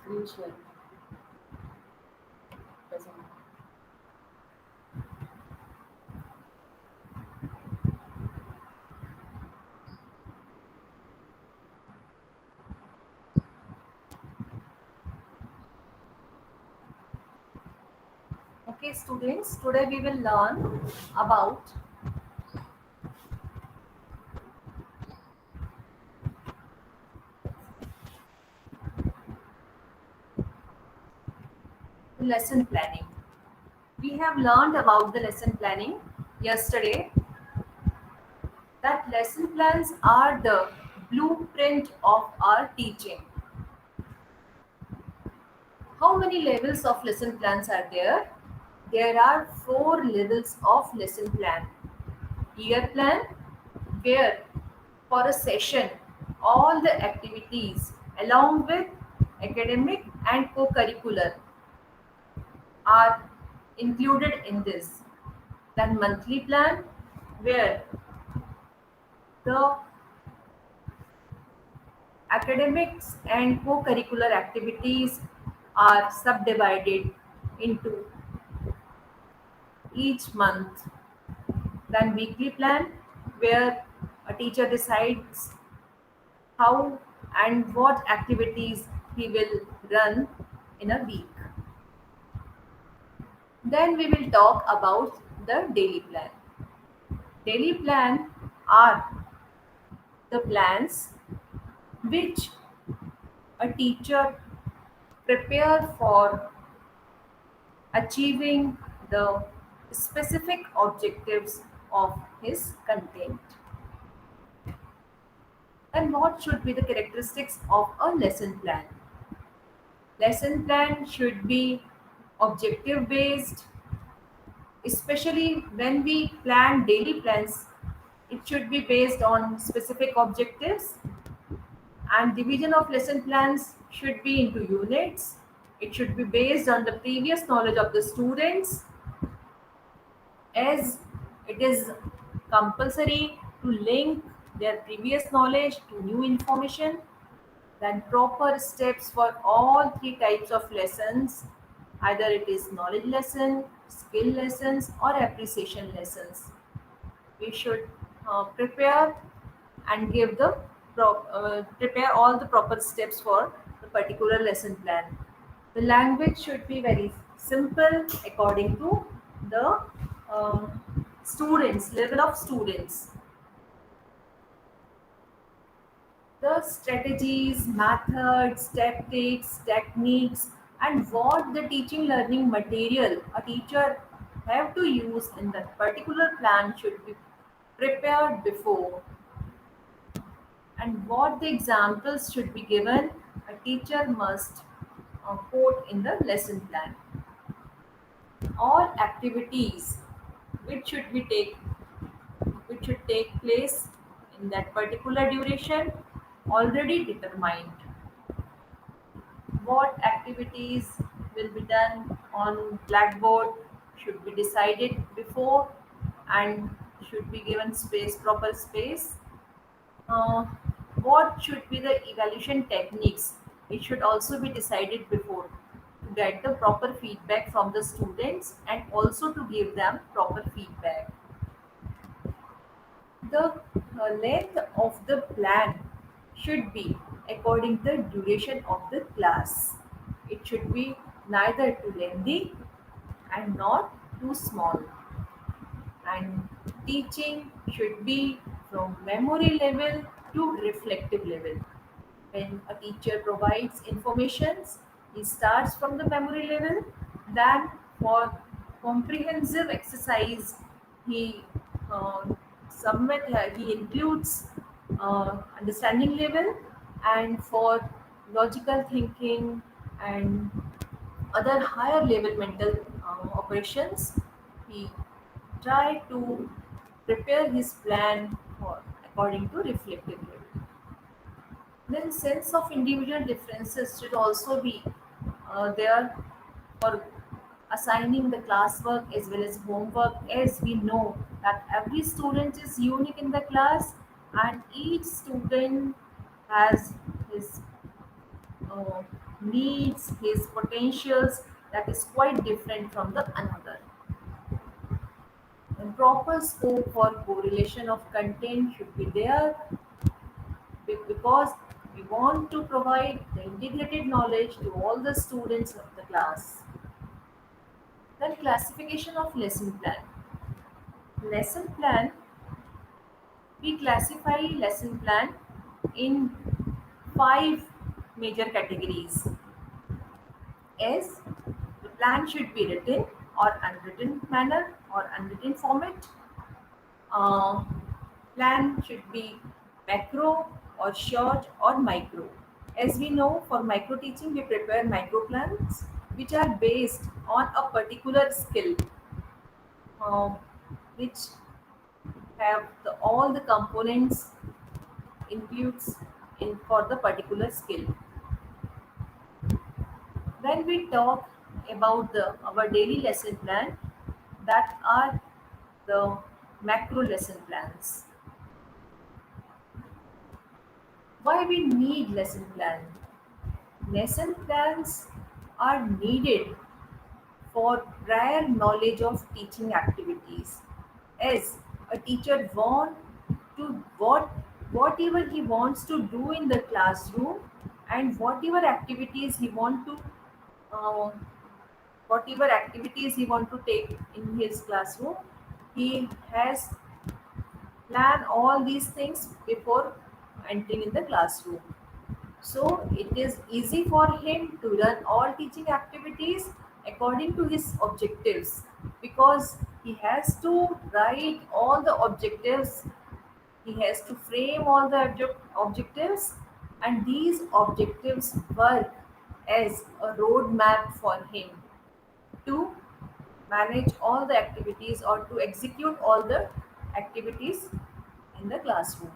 Screen share. Present. Okay, students, today we will learn about lesson planning. We have learned about the lesson planning yesterday, that lesson plans are the blueprint of our teaching. How many levels of lesson plans are there? There are four levels of lesson plan. Year plan, where for a session all the activities along with academic and co-curricular are included in this. Then monthly plan, where the academics and co-curricular activities are subdivided into each month. Then weekly plan, where a teacher decides how and what activities he will run in a week. Then we will talk about the daily plan. Daily plan are the plans which a teacher prepare for achieving the specific objectives of his content. And what should be the characteristics of a lesson plan? Lesson plan should be objective based, especially when we plan daily plans. It should be based on specific objectives, and division of lesson plans should be into units. It should be based on the previous knowledge of the students, as it is compulsory to link their previous knowledge to new information. Then proper steps for all three types of lessons, either it is knowledge lesson, skill lessons, or appreciation lessons. We should prepare and give the prepare all the proper steps for the particular lesson plan. The language should be very simple according to the students level of students. The strategies, methods, tactics, techniques, and what the teaching learning material a teacher have to use in that particular plan should be prepared before, and what the examples should be given a teacher must quote in the lesson plan. All activities which should be take which should take place in that particular duration already determined. What activities will be done on blackboard should be decided before and should be given space, proper space. uh, what should be the evaluation techniques, it should also be decided before to get the proper feedback from the students and also to give them proper feedback. The length of the plan should be according the duration of the class. It should be neither too lengthy and not too small. And teaching should be from memory level to reflective level. When a teacher provides informations, he starts from the memory level. Then for comprehensive exercise, he uh, he includes understanding level, and for logical thinking and other higher level mental operations, he try to prepare his plan for according to reflective level. Then sense of individual differences should also be there for assigning the classwork as well as homework, as we know that every student is unique in the class and each student has his uh, needs, his potentials, that is quite different from the another. And proper scope for correlation of content should be there because we want to provide the integrated knowledge to all the students of the class. Then classification of lesson plan. Lesson plan, we classify lesson plan in five major categories. As the plan should be written or unwritten manner or unwritten format. Uh, Plan should be macro or short or micro. As we know, for micro teaching, we prepare micro plans which are based on a particular skill, um, which have all the components includes in for the particular skill. When we talk about the our daily lesson plan, that are the macro lesson plans. Why we need lesson plan? Lesson plans are needed for prior knowledge of teaching activities. As a teacher want to whatever he wants to do in the classroom and uh, whatever activities he want to take in his classroom, he has plan all these things before entering in the classroom. So it is easy for him to run all teaching activities according to his objectives because he has to write all the objectives, he has to frame all the objectives, and these objectives work as a roadmap for him to manage all the activities or to execute all the activities in the classroom.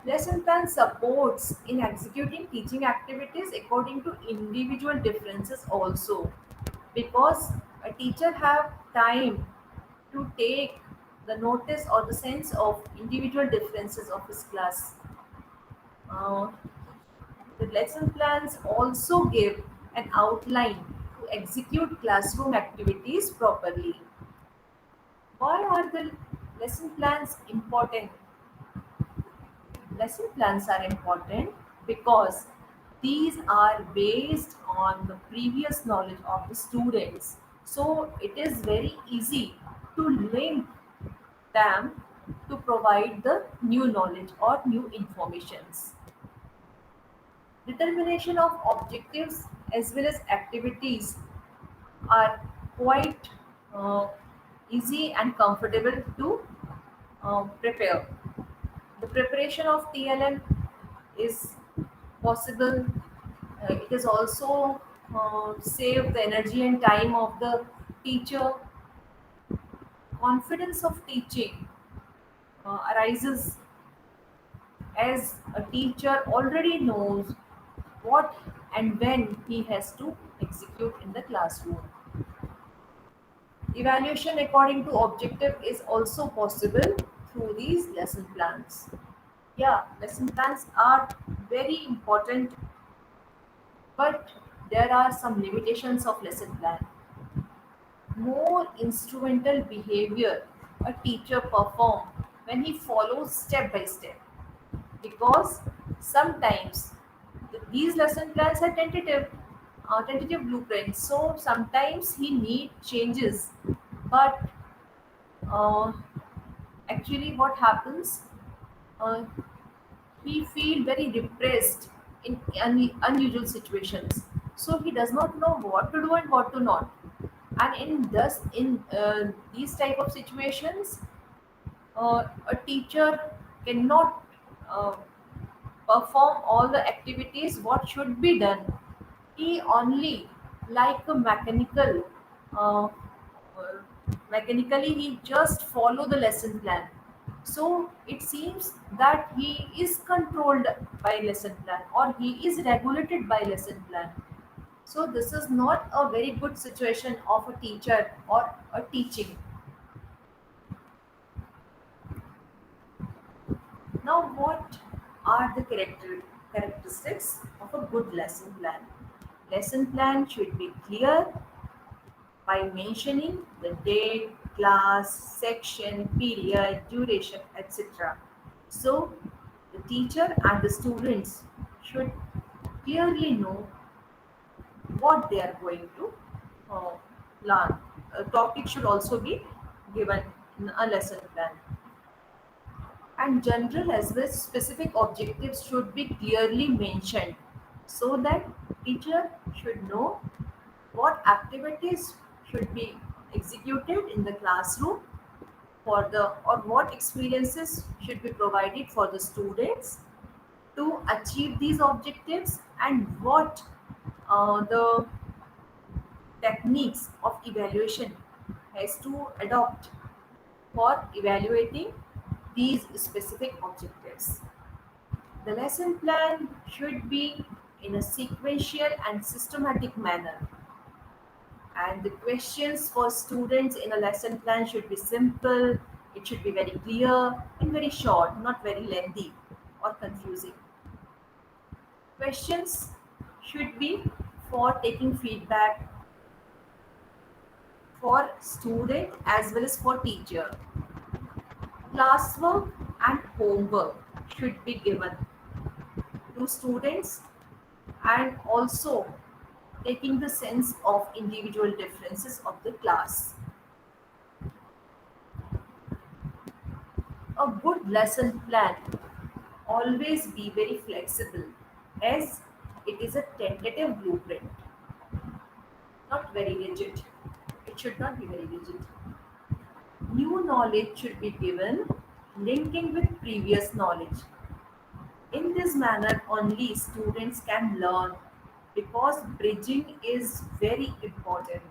Lesson plan supports in executing teaching activities according to individual differences also because a teacher have time to take the notice or the sense of individual differences of his class. Uh, the lesson plans also give an outline to execute classroom activities properly. Why are the lesson plans important? Lesson plans are important because these are based on the previous knowledge of the students. So it is very easy to link them to provide the new knowledge or new informations. Determination of objectives as well as activities are quite uh, easy and comfortable to prepare. The preparation of TLM is possible. It is also save the energy and time of the teacher. Confidence of teaching arises as a teacher already knows what and when he has to execute in the classroom. Evaluation according to objective is also possible through these lesson plans. Yeah, lesson plans are very important, but there are some limitations of lesson plan. More instrumental behavior a teacher perform when he follows step by step because sometimes these lesson plans are tentative blueprints, so sometimes he need changes, but uh, actually what happens, uh, he feel very depressed in unusual situations, so he does not know what to do and what to not. And in these type of situations, a teacher cannot uh, perform all the activities what should be done. He only like a uh, mechanically he just follow the lesson plan. So it seems that he is controlled by lesson plan or he is regulated by lesson plan. So this is not a very good situation of a teacher or a teaching. Now, what are the characteristics of a good lesson plan. Lesson plan should be clear by mentioning the date, class, section, period, duration, etc. So, the teacher and the students should clearly know what they are going to uh, learn. A topic should also be given in a lesson plan. And general as well as specific objectives should be clearly mentioned so that teacher should know what activities should be executed in the classroom for the or what experiences should be provided for the students to achieve these objectives and what the techniques of evaluation has to adopt for evaluating these specific objectives. The lesson plan should be in a sequential and systematic manner, and the questions for students in a lesson plan should be simple, it should be very clear and very short, not very lengthy or confusing. Questions should be for taking feedback for student as well as for teacher. Classwork and homework should be given to students and also taking the sense of individual differences of the class. A good lesson plan always be very flexible as it is a tentative blueprint, not very rigid. It should not be very rigid. New knowledge should be given, linking with previous knowledge. In this manner, only students can learn because bridging is very important.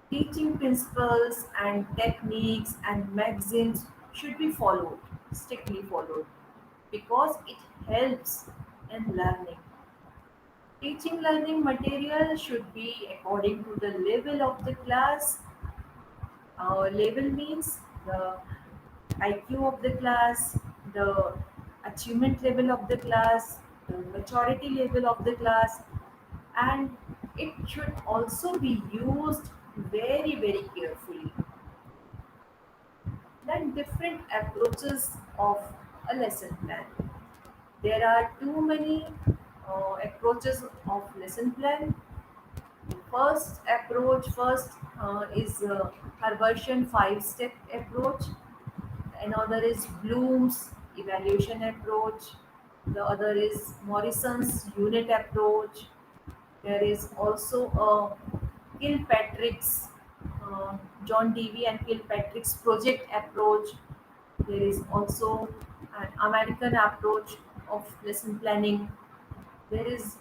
Teaching principles and techniques and maxims should be followed, strictly followed, because it helps in learning. Teaching learning material should be according to the level of the class. Level means the IQ of the class, the achievement level of the class, the maturity level of the class, and it should also be used very, very carefully. Then different approaches of a lesson plan. There are too many approaches of lesson plan. First is Herbartian five-step approach. Another is Bloom's evaluation approach. The other is Morrison's unit approach. There is also a Kilpatrick's John Dewey and Kilpatrick's project approach. There is also an American approach of lesson planning. There is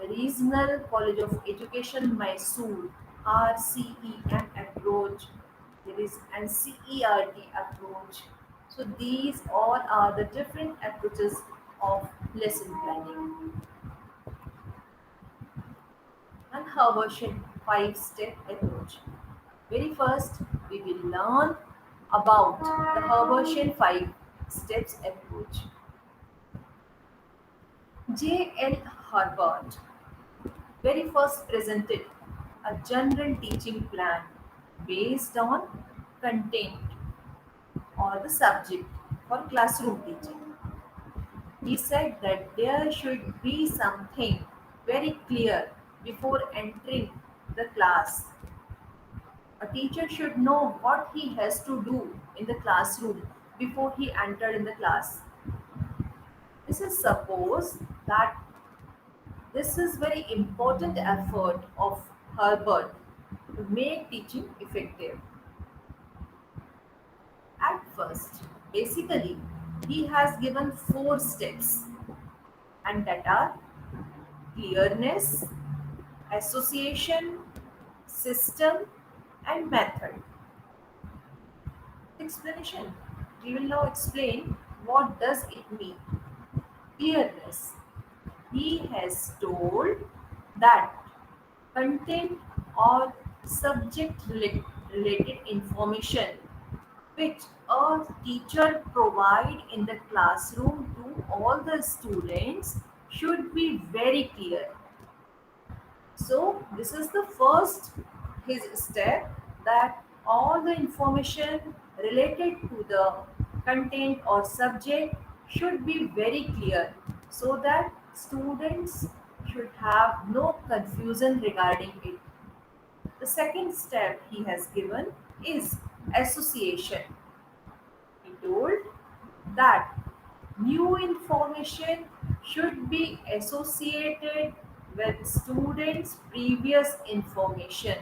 Regional College of Education Mysore RCEM approach. There is an CERT approach. So these all are the different approaches of lesson planning. And Herbartian five-step approach. Very first, we will learn about the Herbartian five steps approach. J.L. Herbert very first presented a general teaching plan based on content or the subject for classroom teaching. He said that there should be something very clear before entering the class. A teacher should know what he has to do in the classroom before he entered in the class. This is suppose that this is very important effort of Herbert to make teaching effective. At first, basically, he has given four steps, and that are clearness, association, system, and method. Explanation. We will now explain what does it mean. Clearness. He has told that content or subject related information which a teacher provide in the classroom to all the students should be very clear. So this is the first his step, that all the information related to the content or subject should be very clear, so that students should have no confusion regarding it. The second step he has given is association. He told that new information should be associated with students' previous information.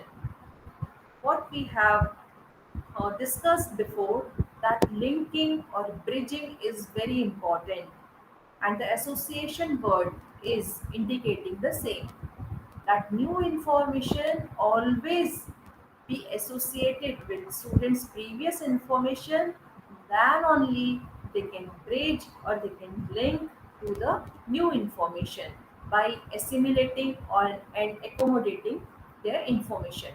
What we have discussed before, that linking or bridging is very important, and the association word is indicating the same, that new information always be associated with students previous information, then only they can bridge or they can link to the new information by assimilating or and accommodating their information.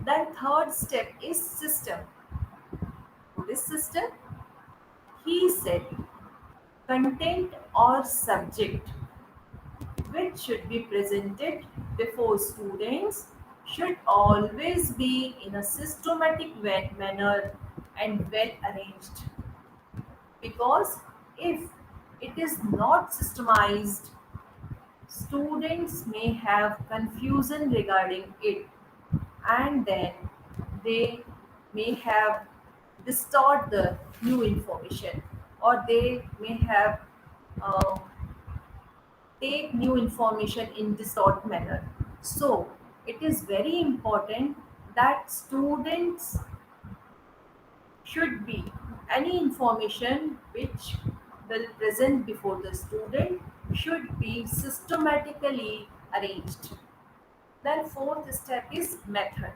Then third step is system. What is system? He said content or subject which should be presented before students should always be in a systematic manner and well arranged, because if it is not systemized, students may have confusion regarding it, and then they may have distort the new information, or they may have uh, take new information in distort manner. So it is very important that students should be any information which will present before the student should be systematically arranged. Then fourth step is method.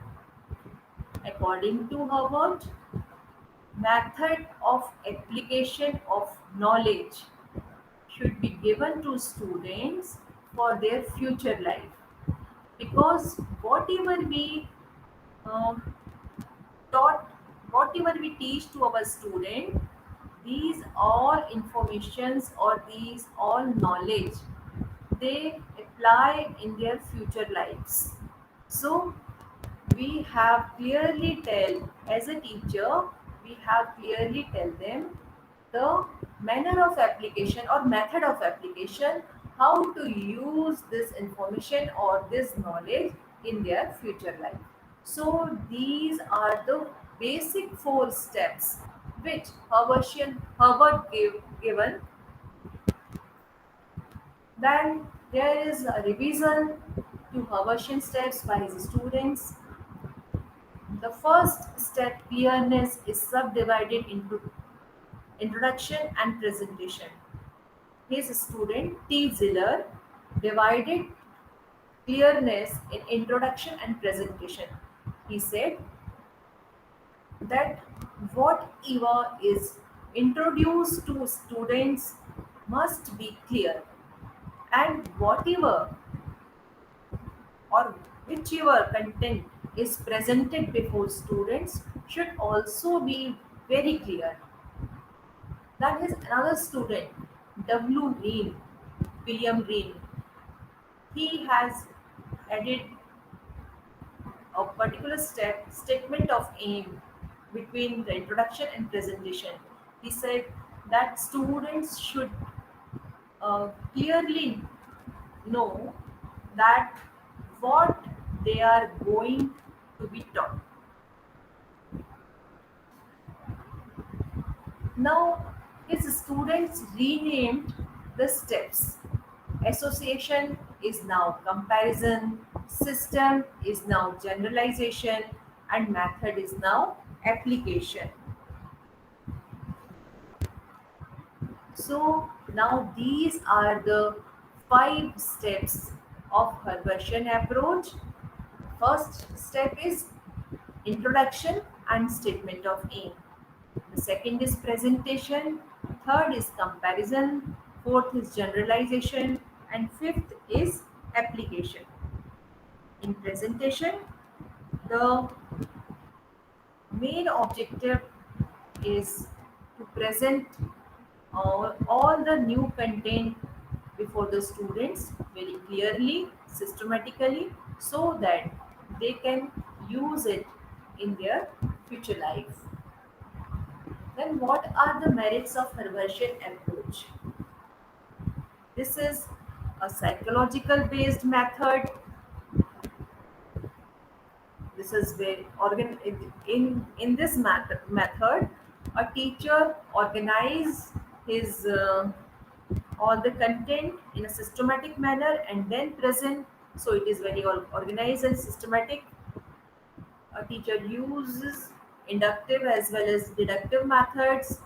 According to Harvard, method of application of knowledge should be given to students for their future life, because whatever we uh, taught, whatever we teach to our student, these all informations or these all knowledge, they apply in their future lives. So we have clearly tell, as a teacher, we have clearly tell them the manner of application or method of application, how to use this information or this knowledge in their future life. So these are the basic four steps which Harvard given. Then there is a revision to Harvardian steps by his students. The first step, clearness, is subdivided into introduction and presentation. His student T. Ziller divided clearness in introduction and presentation. He said that whatever is introduced to students must be clear, and whatever or whichever content is presented before students should also be very clear. That is another student, W. Reen, William Reen. He has added a particular statement of aim between the introduction and presentation. He said that students should clearly know that what they are going to be taught. Now, his students renamed the steps. Association is now comparison, system is now generalization, and method is now application. So, now these are the five steps of Herbartian approach. First step is introduction and statement of aim. The second is presentation, third is comparison, fourth is generalization, and fifth is application. In presentation, the main objective is to present all the new content before the students very clearly, systematically, so that they can use it in their future life. Then, what are the merits of Herbartian approach? This is a psychological based method. This is where in this method, a teacher organize his all the content in a systematic manner and then present. So it is very organized and systematic. A teacher uses inductive as well as deductive methods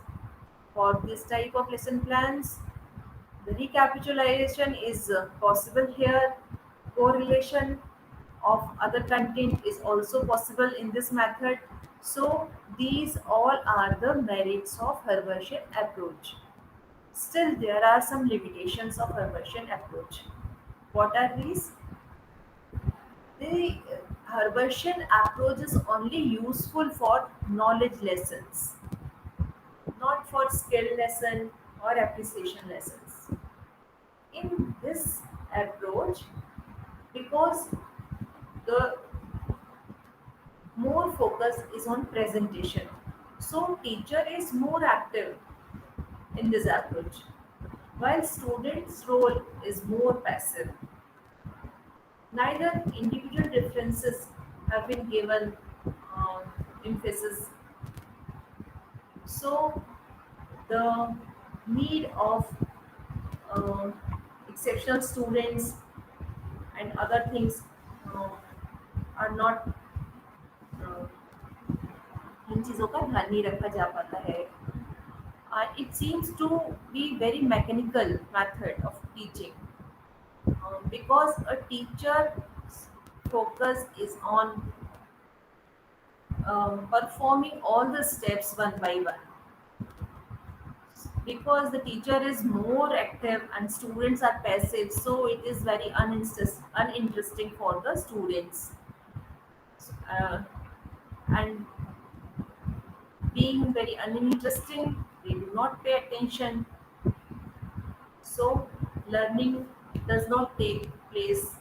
for this type of lesson plans. The recapitulation is possible here. Correlation of other content is also possible in this method. So these all are the merits of Herbartian approach. Still, there are some limitations of Herbartian approach. What are these? The Herbartian approach is only useful for knowledge lessons, not for skill lesson or appreciation lessons. In this approach, because the more focus is on presentation, so teacher is more active in this approach, while student's role is more passive. Neither individual differences have been given emphasis. So the need of uh, exceptional students and other things uh, are not uh, इन चीज़ों का ध्यान नहीं रखा जा पाता है. It seems to be very mechanical method of teaching, because a teacher's focus is on performing all the steps one by one, because the teacher is more active and students are passive, so it is very uninteresting for the students. And being very uninteresting, they do not pay attention, so learning does not take place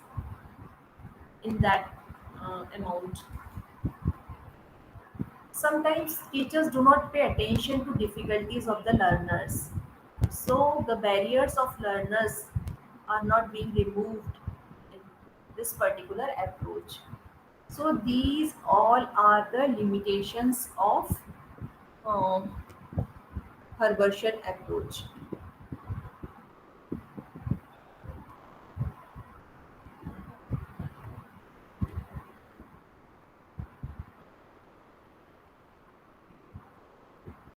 in that amount. Sometimes teachers do not pay attention to difficulties of the learners, so the barriers of learners are not being removed in this particular approach. So these all are the limitations of um, Herbartian approach.